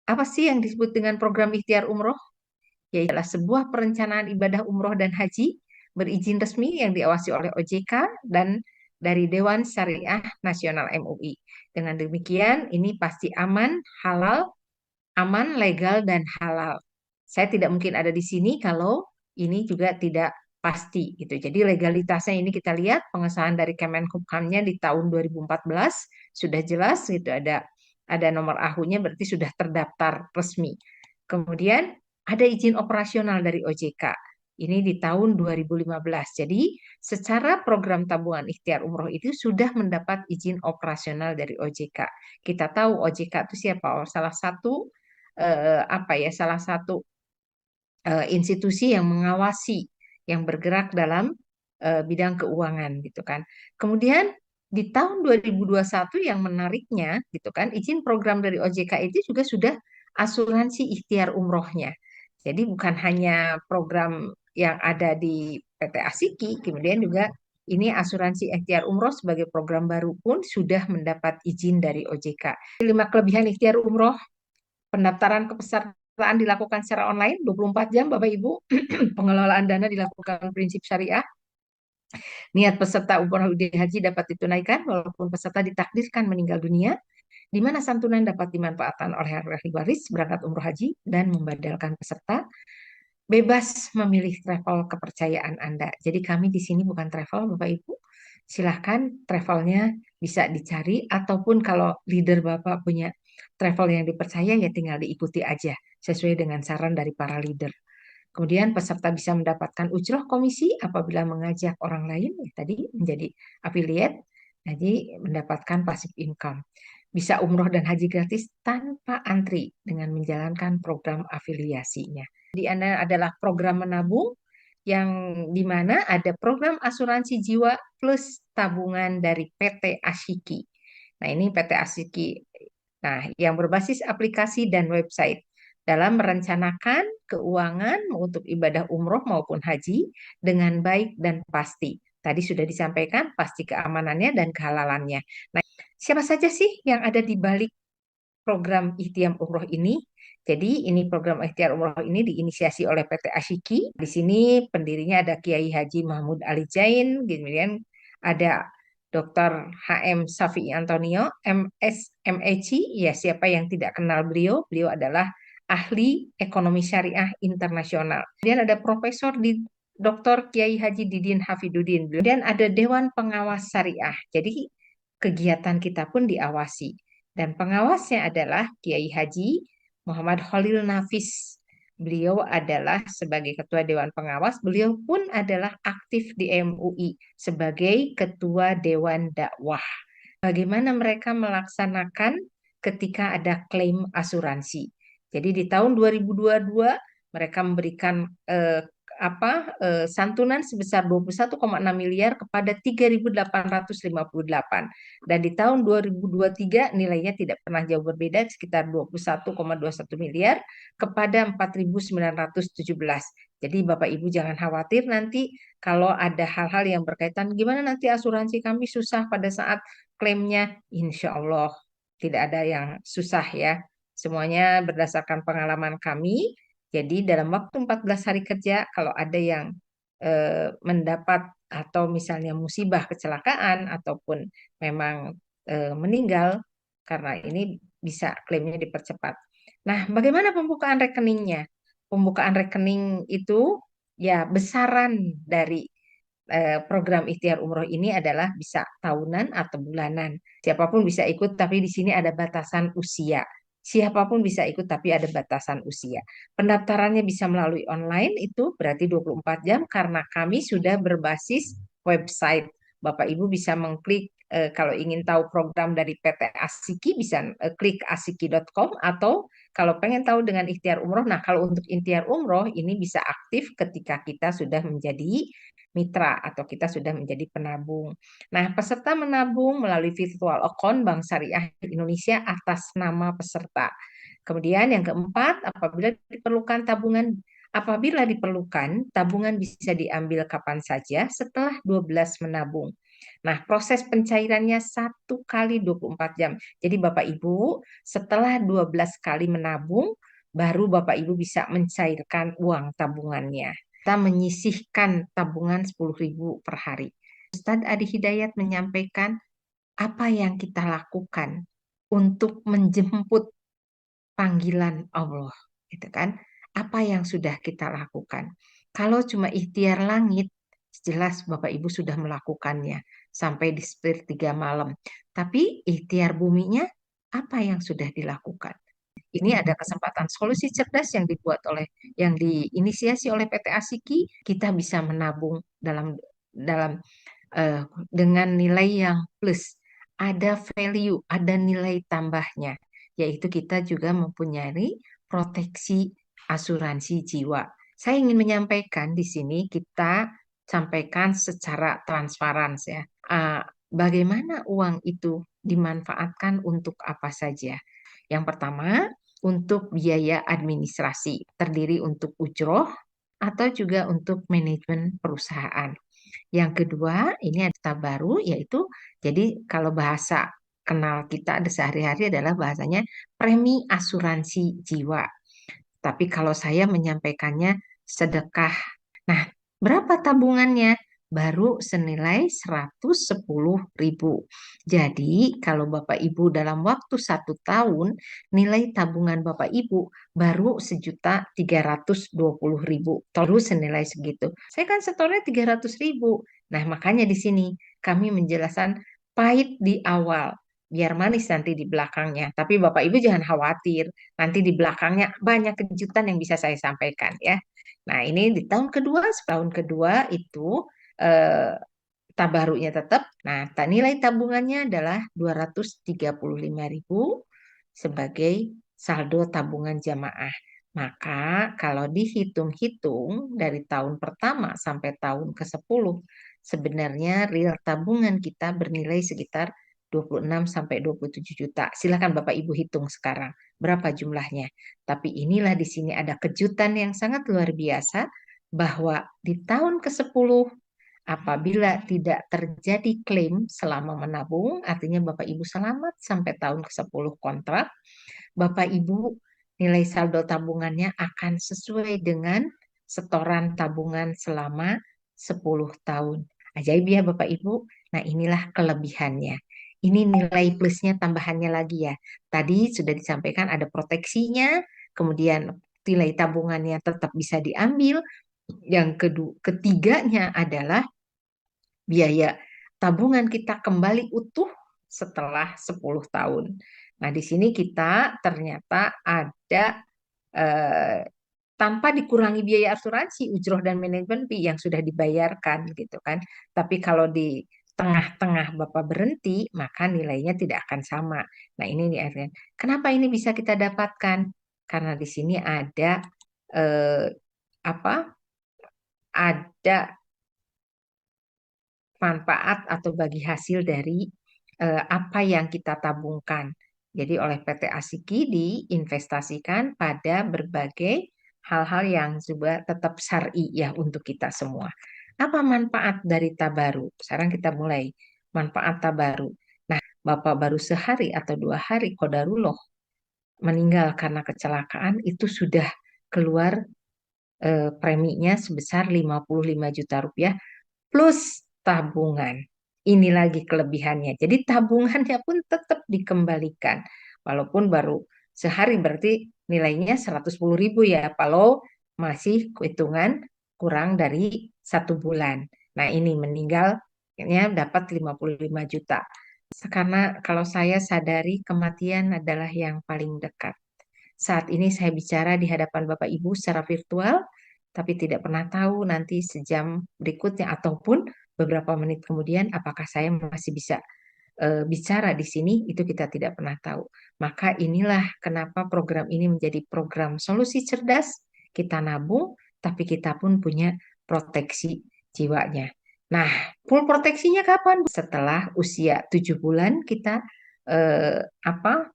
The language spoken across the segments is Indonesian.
Apa sih yang disebut dengan program ikhtiar umroh? Yaitu adalah sebuah perencanaan ibadah umroh dan haji berizin resmi yang diawasi oleh OJK dan dari Dewan Syariah Nasional MUI. Dengan demikian, ini pasti aman, halal, aman, legal, dan halal. Saya tidak mungkin ada di sini kalau ini juga tidak pasti gitu. Jadi legalitasnya ini kita lihat pengesahan dari Kemenkumhamnya di tahun 2014 sudah jelas gitu, ada nomor AHU-nya, berarti sudah terdaftar resmi. Kemudian ada izin operasional dari OJK. Ini di tahun 2015. Jadi secara program tabungan ikhtiar umroh itu sudah mendapat izin operasional dari OJK. Kita tahu OJK itu siapa? Oh, salah satu salah satu institusi yang mengawasi, yang bergerak dalam bidang keuangan gitu kan. Kemudian di tahun 2021 yang menariknya gitu kan, izin program dari OJK itu juga sudah asuransi ikhtiar umrohnya. Jadi bukan hanya program yang ada di PT Asiki, kemudian juga ini asuransi ikhtiar umroh sebagai program baru pun sudah mendapat izin dari OJK. 5 kelebihan ikhtiar umroh: pendaftaran kepesertaan dilakukan secara online 24 jam, Bapak Ibu. Pengelolaan dana dilakukan prinsip syariah. Niat peserta umroh haji dapat ditunaikan walaupun peserta ditakdirkan meninggal dunia, di mana santunan dapat dimanfaatkan oleh ahli waris berangkat umroh haji dan membadalkan peserta. Bebas memilih travel kepercayaan Anda. Jadi kami di sini bukan travel, Bapak Ibu. Silahkan travelnya bisa dicari, ataupun kalau leader Bapak punya travel yang dipercaya, ya tinggal diikuti aja sesuai dengan saran dari para leader. Kemudian peserta bisa mendapatkan ujroh komisi apabila mengajak orang lain ya, tadi menjadi affiliate, jadi mendapatkan passive income. Bisa umroh dan haji gratis tanpa antri dengan menjalankan program afiliasinya. Di Anda adalah program menabung yang di mana ada program asuransi jiwa plus tabungan dari PT Ashiki. Nah, ini PT Ashiki. Nah, yang berbasis aplikasi dan website dalam merencanakan keuangan untuk ibadah umroh maupun haji dengan baik dan pasti. Tadi sudah disampaikan pasti keamanannya dan kehalalannya. Nah, siapa saja sih yang ada di balik program ikhtiar umroh ini? Jadi ini program ikhtiar umroh ini diinisiasi oleh PT Ashiki. Di sini pendirinya ada Kiai Haji Mahmud Ali Jain, kemudian ada Dr. HM Safi Antonio, MS, MEC, ya siapa yang tidak kenal beliau? Beliau adalah ahli ekonomi syariah internasional. Kemudian ada Profesor di Dr. Kiai Haji Didin Hafiduddin. Kemudian ada Dewan Pengawas Syariah. Jadi kegiatan kita pun diawasi. Dan pengawasnya adalah Kiai Haji Muhammad Khalil Nafis. Beliau adalah sebagai Ketua Dewan Pengawas, beliau pun adalah aktif di MUI sebagai Ketua Dewan Dakwah. Bagaimana mereka melaksanakan ketika ada klaim asuransi. Jadi di tahun 2022 mereka memberikan santunan sebesar 21,6 miliar kepada 3.858, dan di tahun 2023 nilainya tidak pernah jauh berbeda, sekitar 21,21 miliar kepada 4.917. Jadi Bapak Ibu jangan khawatir nanti kalau ada hal-hal yang berkaitan gimana nanti asuransi kami susah pada saat klaimnya. Insya Allah tidak ada yang susah ya. Semuanya berdasarkan pengalaman kami. Jadi dalam waktu 14 hari kerja, kalau ada yang mendapat atau misalnya musibah kecelakaan ataupun memang meninggal, karena ini bisa klaimnya dipercepat. Nah, bagaimana pembukaan rekeningnya? Pembukaan rekening itu ya besaran dari program ikhtiar umroh ini adalah bisa tahunan atau bulanan. Siapapun bisa ikut, tapi di sini ada batasan usia. Siapapun bisa ikut, tapi ada batasan usia. Pendaftarannya bisa melalui online, itu berarti 24 jam karena kami sudah berbasis website. Bapak Ibu bisa mengklik kalau ingin tahu program dari PT Asiki bisa klik asiki.com, atau kalau pengen tahu dengan ikhtiar umroh. Nah, kalau untuk ikhtiar umroh ini bisa aktif ketika kita sudah menjadi mitra atau kita sudah menjadi penabung. Nah, peserta menabung melalui virtual account Bank Syariah Indonesia atas nama peserta. Kemudian yang keempat, apabila diperlukan, tabungan bisa diambil kapan saja setelah 12 menabung. Nah, proses pencairannya 1 kali 24 jam. Jadi Bapak Ibu setelah 12 kali menabung, baru Bapak Ibu bisa mencairkan uang tabungannya. Kita menyisihkan tabungan 10.000 per hari. Ustadz Adi Hidayat menyampaikan apa yang kita lakukan untuk menjemput panggilan Allah, gitu kan? Apa yang sudah kita lakukan? Kalau cuma ikhtiar langit, jelas Bapak Ibu sudah melakukannya sampai di sepertiga malam. Tapi ikhtiar buminya, apa yang sudah dilakukan? Ini ada kesempatan solusi cerdas yang diinisiasi oleh PT Asiki, kita bisa menabung dalam dengan nilai yang plus, ada value, ada nilai tambahnya, yaitu kita juga mempunyai proteksi asuransi jiwa. Saya ingin menyampaikan di sini kita sampaikan secara transparan ya, bagaimana uang itu dimanfaatkan untuk apa saja. Yang pertama, untuk biaya administrasi, terdiri untuk ujroh atau juga untuk manajemen perusahaan. Yang kedua, ini ada baru, yaitu jadi kalau bahasa kenal kita ada sehari-hari adalah bahasanya premi asuransi jiwa. Tapi kalau saya menyampaikannya sedekah. Nah, berapa tabungannya? Baru senilai 110.000. Jadi, kalau Bapak Ibu dalam waktu 1 tahun, nilai tabungan Bapak Ibu baru 1.320.000. Terus senilai segitu. Saya kan setornya 300.000. Nah, makanya di sini kami menjelaskan pahit di awal, biar manis nanti di belakangnya. Tapi Bapak Ibu jangan khawatir. Nanti di belakangnya banyak kejutan yang bisa saya sampaikan ya. Nah, ini di tahun kedua, setahun kedua itu eh, tabarunya tetap. Nah, nilai tabungannya adalah 235.000 sebagai saldo tabungan jamaah. Maka kalau dihitung-hitung dari tahun pertama sampai tahun ke-10, sebenarnya real tabungan kita bernilai sekitar 26 sampai 27 juta. Silakan Bapak Ibu hitung sekarang berapa jumlahnya. Tapi inilah di sini ada kejutan yang sangat luar biasa bahwa di tahun ke-10 apabila tidak terjadi klaim selama menabung, artinya Bapak Ibu selamat sampai tahun ke-10 kontrak, Bapak Ibu nilai saldo tabungannya akan sesuai dengan setoran tabungan selama 10 tahun. Ajaib ya Bapak Ibu. Nah, inilah kelebihannya. Ini nilai plusnya tambahannya lagi ya. Tadi sudah disampaikan ada proteksinya, kemudian nilai tabungannya tetap bisa diambil. Yang ketiganya adalah biaya tabungan kita kembali utuh setelah 10 tahun. Nah, di sini kita ternyata ada eh, tanpa dikurangi biaya asuransi, ujroh dan manajemen fee yang sudah dibayarkan gitu kan. Tapi kalau di tengah-tengah Bapak berhenti, maka nilainya tidak akan sama. Nah, ini nih Erwin. Kenapa ini bisa kita dapatkan? Karena di sini ada eh, apa? Ada manfaat atau bagi hasil dari apa yang kita tabungkan. Jadi oleh PT Asiki diinvestasikan pada berbagai hal-hal yang juga tetap syar'i ya untuk kita semua. Apa manfaat dari tabaru? Sekarang kita mulai manfaat tabaru. Nah, Bapak baru sehari atau 2 hari qadarullah meninggal karena kecelakaan itu sudah keluar preminya sebesar 55 juta rupiah plus tabungan. Ini lagi kelebihannya. Jadi tabungannya pun tetap dikembalikan. Walaupun baru sehari berarti nilainya 110.000 ya. Kalau masih hitungan kurang dari 1 bulan. Nah ini meninggalnya dapat 55 juta. Karena kalau saya sadari kematian adalah yang paling dekat. Saat ini saya bicara di hadapan Bapak Ibu secara virtual, tapi tidak pernah tahu nanti sejam berikutnya ataupun beberapa menit kemudian apakah saya masih bisa bicara di sini, itu kita tidak pernah tahu. Maka inilah kenapa program ini menjadi program solusi cerdas. Kita nabung, tapi kita pun punya proteksi jiwanya. Nah, full proteksinya kapan? Setelah usia 7 bulan kita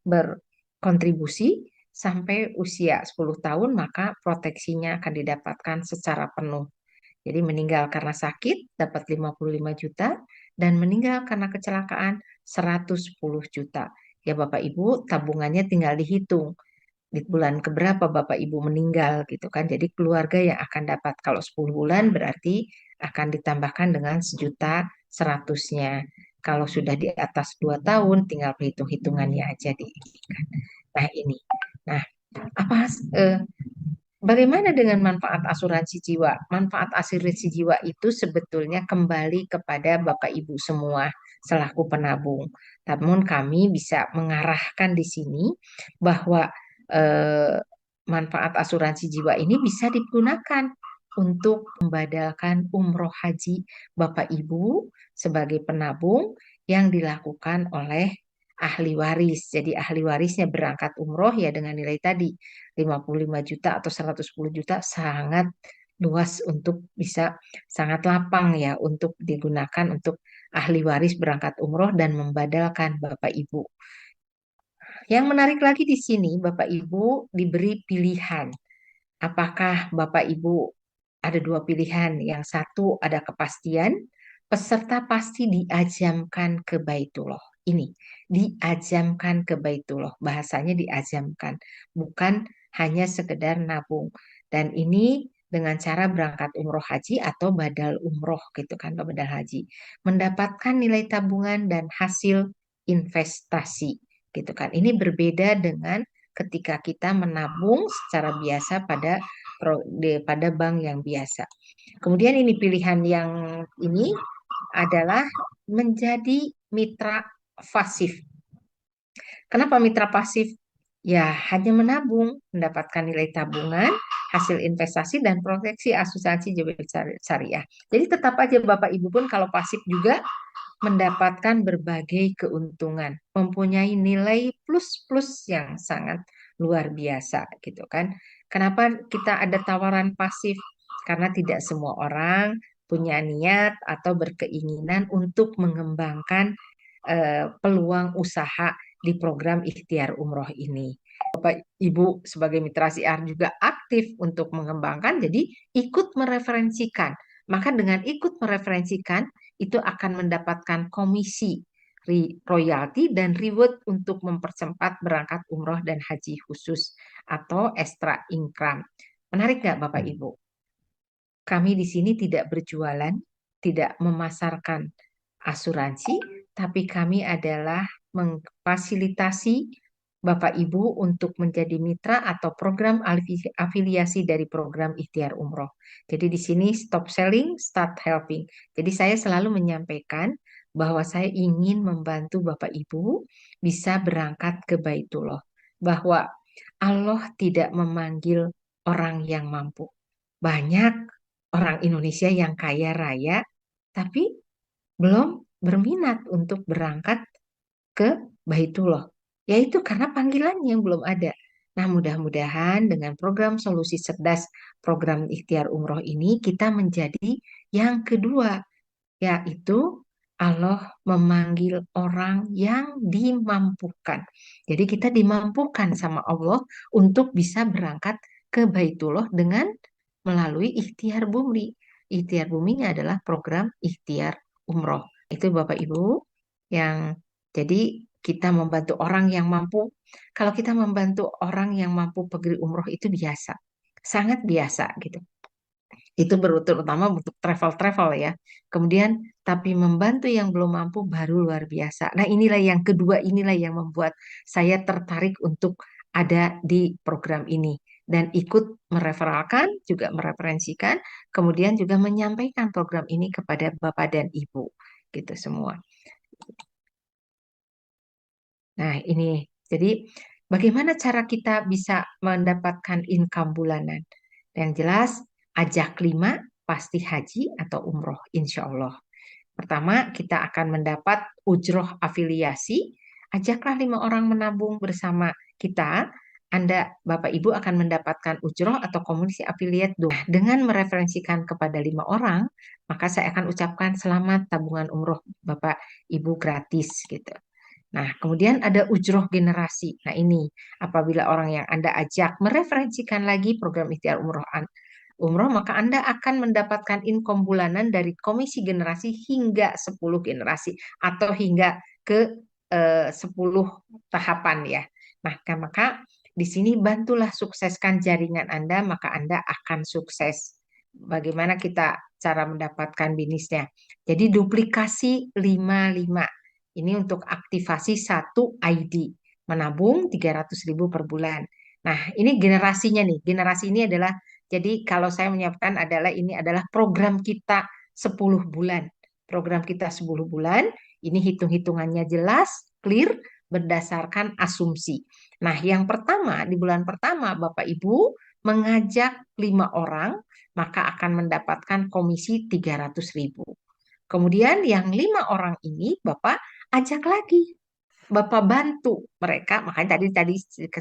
berkontribusi sampai usia 10 tahun, maka proteksinya akan didapatkan secara penuh. Jadi meninggal karena sakit dapat 55 juta dan meninggal karena kecelakaan 110 juta. Ya Bapak Ibu, tabungannya tinggal dihitung di bulan keberapa Bapak Ibu meninggal gitu kan. Jadi keluarga yang akan dapat kalau 10 bulan berarti akan ditambahkan dengan 1.100.000-nya. Kalau sudah di atas 2 tahun tinggal hitung-hitungannya aja di. Nah ini. Nah, apa bagaimana dengan manfaat asuransi jiwa? Manfaat asuransi jiwa itu sebetulnya kembali kepada Bapak Ibu semua selaku penabung. Namun kami bisa mengarahkan di sini bahwa eh, manfaat asuransi jiwa ini bisa digunakan untuk membadalkan umroh haji Bapak Ibu sebagai penabung yang dilakukan oleh ahli waris. Jadi ahli warisnya berangkat umroh ya dengan nilai tadi 55 juta atau 110 juta sangat luas untuk bisa sangat lapang ya untuk digunakan untuk ahli waris berangkat umroh dan membadalkan Bapak Ibu. Yang menarik lagi di sini Bapak Ibu diberi pilihan. Apakah Bapak Ibu ada dua pilihan? Yang satu ada kepastian, peserta pasti diajamkan ke Baitullah. Ini diajamkan ke Baitullah, bahasanya diajamkan, bukan hanya sekedar nabung. Dan ini dengan cara berangkat umroh haji atau badal umroh gitu kan, badal haji, mendapatkan nilai tabungan dan hasil investasi gitu kan. Ini berbeda dengan ketika kita menabung secara biasa pada bank yang biasa. Kemudian ini pilihan yang ini adalah menjadi mitra pasif. Kenapa mitra pasif? Ya, hanya menabung, mendapatkan nilai tabungan, hasil investasi, dan proteksi asuransi jiwa syariah. Jadi tetap aja Bapak Ibu pun kalau pasif juga mendapatkan berbagai keuntungan, mempunyai nilai plus-plus yang sangat luar biasa gitu kan. Kenapa kita ada tawaran pasif? Karena tidak semua orang punya niat atau berkeinginan untuk mengembangkan peluang usaha di program ikhtiar umroh ini. Bapak Ibu sebagai mitra siar juga aktif untuk mengembangkan, jadi ikut mereferensikan. Maka dengan ikut mereferensikan, itu akan mendapatkan komisi, royalti, dan reward untuk mempercepat berangkat umroh dan haji khusus atau extra income. Menarik nggak Bapak Ibu? Kami di sini tidak berjualan, tidak memasarkan asuransi, tapi kami adalah memfasilitasi Bapak Ibu untuk menjadi mitra atau program afiliasi dari program ikhtiar umroh. Jadi di sini stop selling, start helping. Jadi saya selalu menyampaikan bahwa saya ingin membantu Bapak Ibu bisa berangkat ke Baitullah. Bahwa Allah tidak memanggil orang yang mampu. Banyak orang Indonesia yang kaya raya, tapi belum berminat untuk berangkat ke Baitullah. Yaitu karena panggilan yang belum ada. Nah, mudah-mudahan dengan program Solusi Cerdas, program ikhtiar umroh ini, kita menjadi yang kedua, yaitu Allah memanggil orang yang dimampukan. Jadi kita dimampukan sama Allah untuk bisa berangkat ke Baitullah dengan melalui ikhtiar bumi. Ikhtiar bumi adalah program ikhtiar umroh. Itu Bapak Ibu yang jadi kita membantu orang yang mampu. Kalau kita membantu orang yang mampu pergi umroh itu biasa, sangat biasa gitu. Itu terutama untuk travel-travel ya. Kemudian, tapi membantu yang belum mampu baru luar biasa. Nah, inilah yang kedua, inilah yang membuat saya tertarik untuk ada di program ini. Dan ikut mereferalkan, juga mereferensikan, kemudian juga menyampaikan program ini kepada Bapak dan Ibu. Gitu semua. Nah, ini. Jadi, bagaimana cara kita bisa mendapatkan income bulanan? Yang jelas, ajak 5 pasti haji atau umroh, insya Allah. Pertama, kita akan mendapat ujroh afiliasi. Ajaklah 5 orang menabung bersama kita. Anda, Bapak Ibu akan mendapatkan ujroh atau komisi afiliat. Dengan mereferensikan kepada 5 orang, maka saya akan ucapkan selamat tabungan umroh Bapak Ibu gratis gitu. Nah, kemudian ada ujroh generasi. Nah, ini apabila orang yang Anda ajak mereferensikan lagi program ikhtiar umroh umroh, maka Anda akan mendapatkan income bulanan dari komisi generasi hingga 10 generasi atau hingga ke 10 tahapan ya. Nah, maka di sini bantulah sukseskan jaringan Anda, maka Anda akan sukses. Bagaimana kita cara mendapatkan bisnisnya? Jadi duplikasi 55. Ini untuk aktivasi satu ID, menabung 300.000 per bulan. Nah, ini generasinya nih. Generasi ini adalah, jadi kalau saya menyiapkan adalah ini adalah program kita 10 bulan. Program kita 10 bulan, ini hitung-hitungannya jelas, clear, berdasarkan asumsi. Nah, yang pertama, di bulan pertama Bapak Ibu mengajak 5 orang, maka akan mendapatkan komisi 300.000. Kemudian yang 5 orang ini Bapak ajak lagi, Bapak bantu mereka. Makanya tadi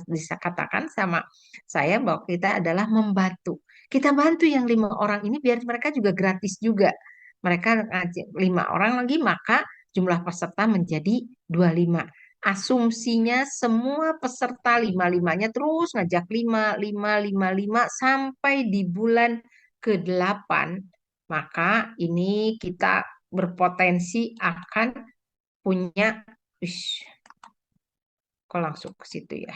bisa katakan sama saya bahwa kita adalah membantu. Kita bantu yang 5 orang ini biar mereka juga gratis juga. Mereka ngajak 5 orang lagi, maka jumlah peserta menjadi 25. Asumsinya semua peserta lima-limanya terus ngajak lima sampai di bulan ke-8. Maka ini kita berpotensi akan punya, Ush, kok langsung ke situ ya.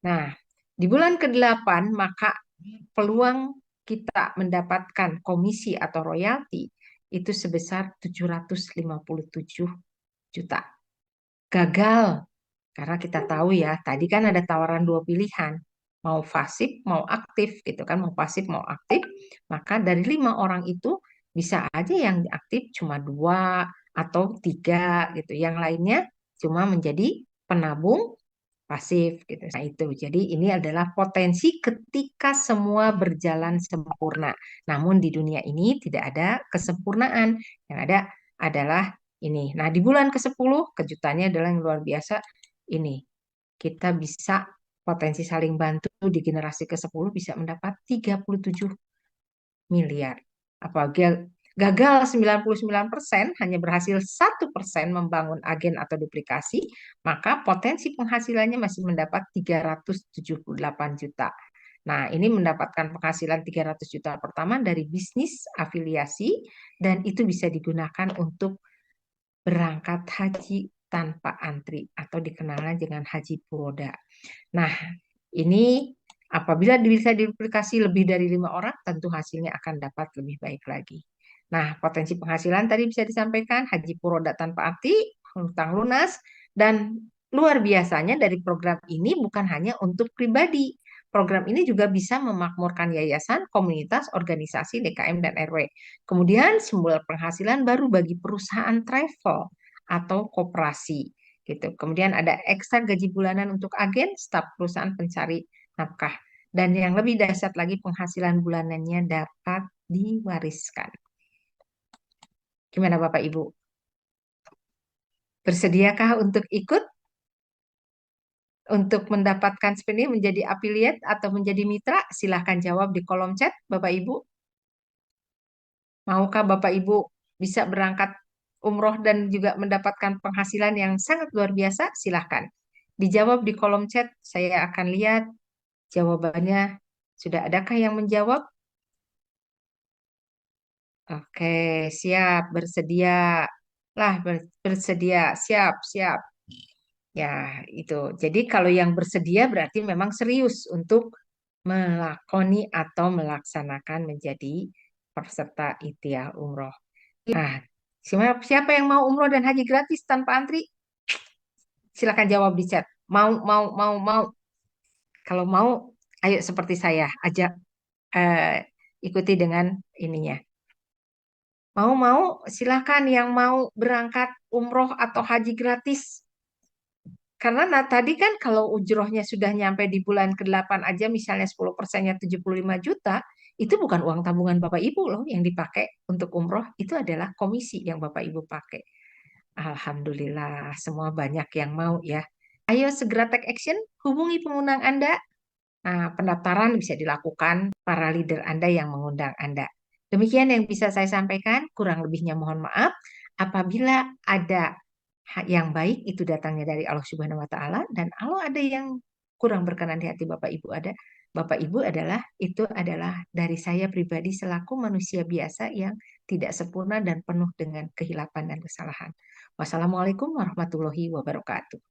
Nah, di bulan ke-8 maka peluang kita mendapatkan komisi atau royalti itu sebesar 757 juta. Gagal karena kita tahu ya, tadi kan ada tawaran 2 pilihan. Mau pasif, mau aktif gitu kan, mau pasif, mau aktif. Maka dari 5 orang itu bisa aja yang aktif cuma 2 atau 3 gitu. Yang lainnya cuma menjadi penabung pasif gitu. Nah itu, jadi ini adalah potensi ketika semua berjalan sempurna. Namun di dunia ini tidak ada kesempurnaan. Yang ada adalah ini. Nah di bulan ke-10 kejutannya adalah yang luar biasa ini. Kita bisa potensi saling bantu di generasi ke-10 bisa mendapat 37 miliar. Apalagi gagal 99%, hanya berhasil 1% membangun agen atau duplikasi, maka potensi penghasilannya masih mendapat 378 juta. Nah, ini mendapatkan penghasilan 300 juta pertama dari bisnis afiliasi dan itu bisa digunakan untuk berangkat haji tanpa antri atau dikenal dengan haji puroda. Nah, ini apabila bisa diduplikasi lebih dari 5 orang, tentu hasilnya akan dapat lebih baik lagi. Nah, potensi penghasilan tadi bisa disampaikan, haji puroda tanpa arti, hutang lunas, dan luar biasanya dari program ini bukan hanya untuk pribadi. Program ini juga bisa memakmurkan yayasan, komunitas, organisasi, DKM, dan RW. Kemudian sumber penghasilan baru bagi perusahaan travel atau koperasi gitu. Kemudian ada ekstra gaji bulanan untuk agen, staf perusahaan pencari nafkah. Dan yang lebih dahsyat lagi penghasilan bulanannya dapat diwariskan. Gimana Bapak Ibu? Bersediakah untuk ikut untuk mendapatkan spending menjadi affiliate atau menjadi mitra? Silahkan jawab di kolom chat Bapak Ibu. Maukah Bapak Ibu bisa berangkat umroh dan juga mendapatkan penghasilan yang sangat luar biasa? Silahkan. Dijawab di kolom chat, saya akan lihat jawabannya. Sudah adakah yang menjawab? Oke, siap, bersedia. Lah, bersedia, siap, siap. Ya, itu. Jadi kalau yang bersedia berarti memang serius untuk melakoni atau melaksanakan menjadi peserta Itia Umroh. Nah, siapa yang mau umroh dan haji gratis tanpa antri? Silakan jawab di chat. Mau. Kalau mau, ayo seperti saya, ajak ikuti dengan ininya. Mau, silakan yang mau berangkat umroh atau haji gratis. Karena nah, tadi kan kalau ujrohnya sudah nyampe di bulan ke-8 aja, misalnya 10%-nya 75 juta, itu bukan uang tabungan Bapak Ibu loh yang dipakai untuk umroh, itu adalah komisi yang Bapak Ibu pakai. Alhamdulillah, semua banyak yang mau ya. Ayo segera take action, hubungi pengundang Anda. Nah, pendaftaran bisa dilakukan para leader Anda yang mengundang Anda. Demikian yang bisa saya sampaikan, kurang lebihnya mohon maaf. Apabila ada yang baik itu datangnya dari Allah Subhanahu wa taala dan Allah ada yang kurang berkenan di hati Bapak Ibu adalah dari saya pribadi selaku manusia biasa yang tidak sempurna dan penuh dengan kehilapan dan kesalahan. Wassalamualaikum warahmatullahi wabarakatuh.